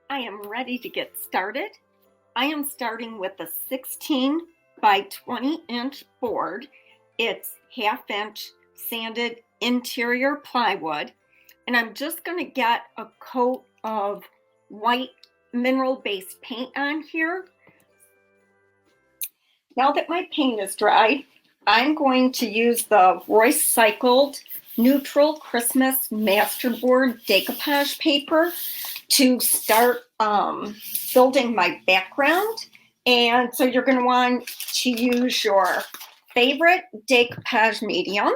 I am ready to get started. I am starting with a 16 by 20 inch board. It's 1/2 inch sanded interior plywood, and I'm just going to get a coat of white mineral based paint on here. Now that my paint is dry, I'm going to use the recycled neutral Christmas masterboard decoupage paper to start building my background. And so you're going to want to use your favorite decoupage medium.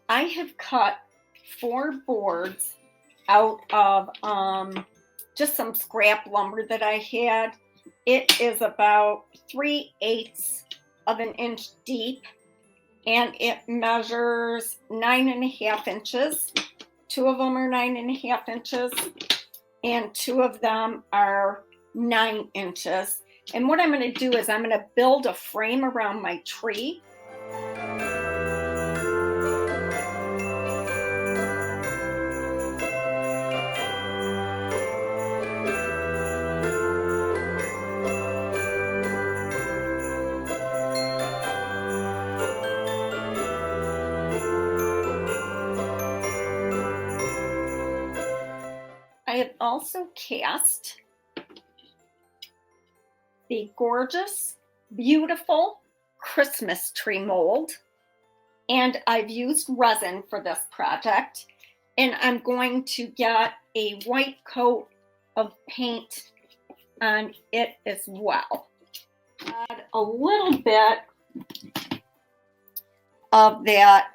I have cut 4 boards out of just some scrap lumber that I had. It is about 3/8 of an inch deep, and it measures 9.5 inches. 2 of them are 9.5 inches, and 2 of them are 9 inches. And what I'm going to do is I'm going to build a frame around my tree. I have also cast the gorgeous, beautiful Christmas tree mold, and I've used resin for this project, and I'm going to get a white coat of paint on it as well. Add a little bit of that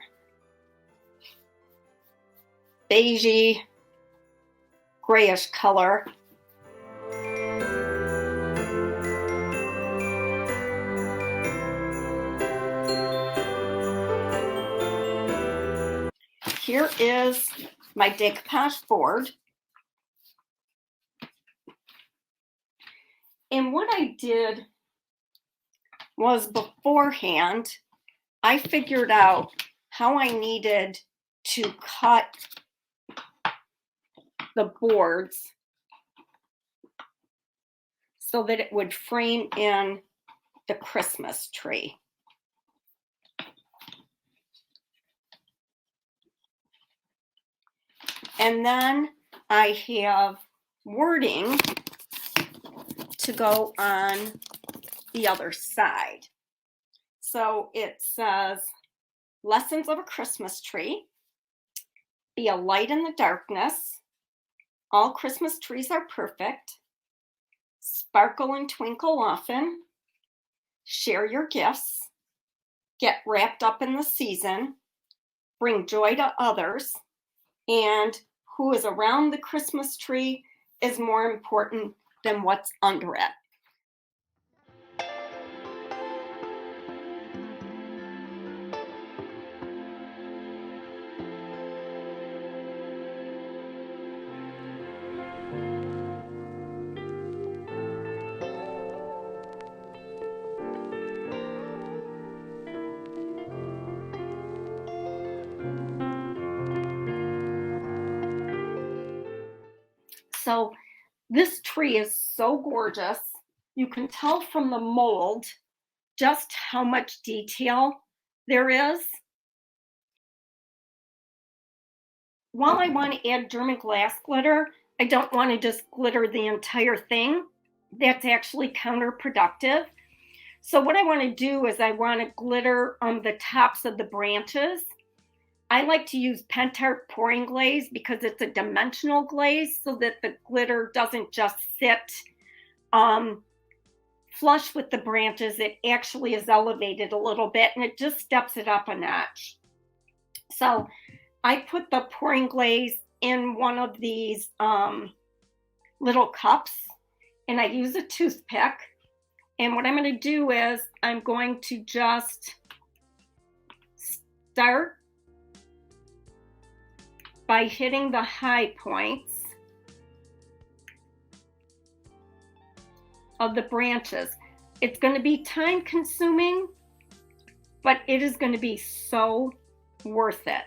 beigey grayish color. Here is my decoupage board. And what I did was beforehand, I figured out how I needed to cut the boards so that it would frame in the Christmas tree. And then I have wording to go on the other side. So it says, "Lessons of a Christmas Tree, be a light in the darkness. All Christmas trees are perfect. Sparkle and twinkle often. Share your gifts. Get wrapped up in the season. Bring joy to others. And who is around the Christmas tree is more important than what's under it." So this tree is so gorgeous. You can tell from the mold just how much detail there is. While I want to add German glass glitter, I don't want to just glitter the entire thing. That's actually counterproductive. So what I want to do is I want to glitter on the tops of the branches. I like to use Pentart pouring glaze because it's a dimensional glaze so that the glitter doesn't just sit flush with the branches. It actually is elevated a little bit and it just steps it up a notch. So I put the pouring glaze in one of these little cups and I use a toothpick. And what I'm going to do is I'm going to just start by hitting the high points of the branches. It's going to be time consuming, but it is going to be so worth it.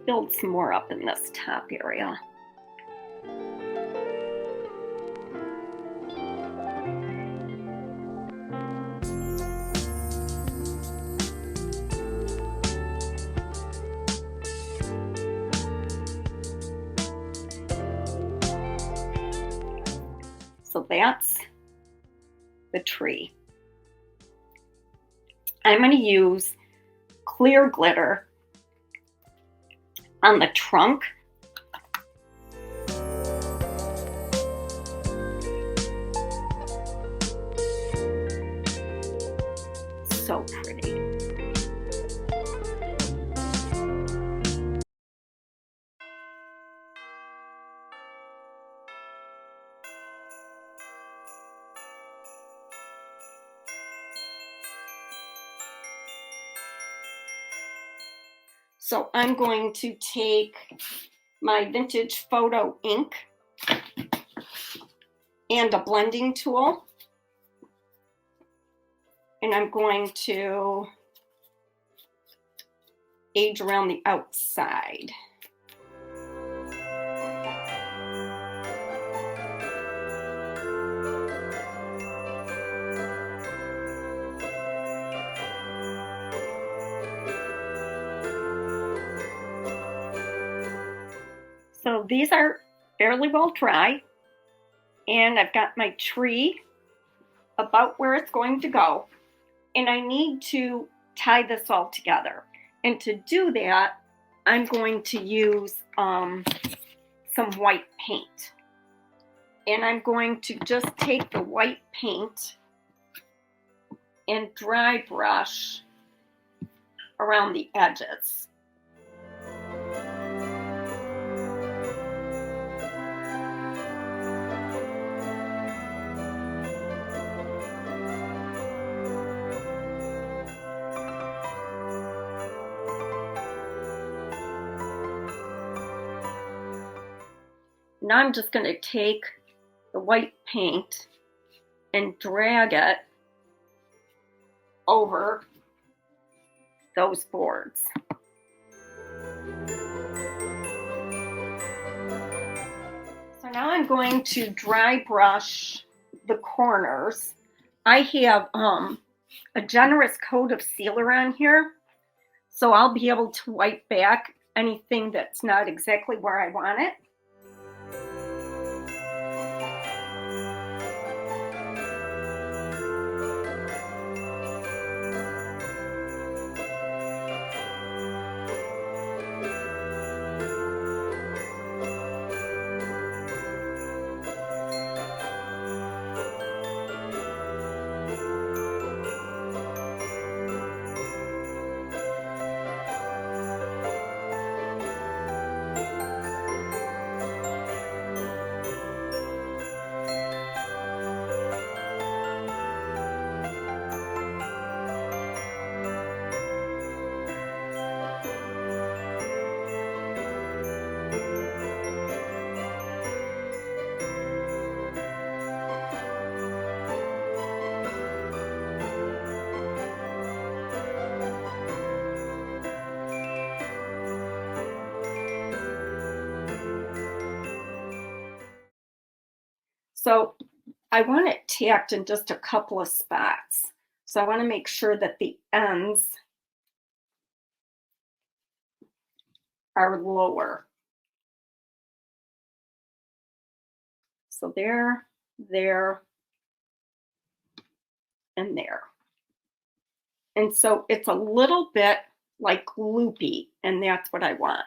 Build some more up in this top area. So that's the tree. I'm going to use clear glitter on the trunk. So pretty. So I'm going to take my vintage photo ink and a blending tool, and I'm going to age around the outside. So these are fairly well dry, and I've got my tree about where it's going to go, and I need to tie this all together. And to do that, I'm going to use some white paint. And I'm going to just take the white paint and dry brush around the edges. Now I'm just going to take the white paint and drag it over those boards. So now I'm going to dry brush the corners. I have a generous coat of sealer on here, so I'll be able to wipe back anything that's not exactly where I want it. So I want it tacked in just a couple of spots. So I want to make sure that the ends are lower. So there, there, and there. And so it's a little bit like loopy, and that's what I want.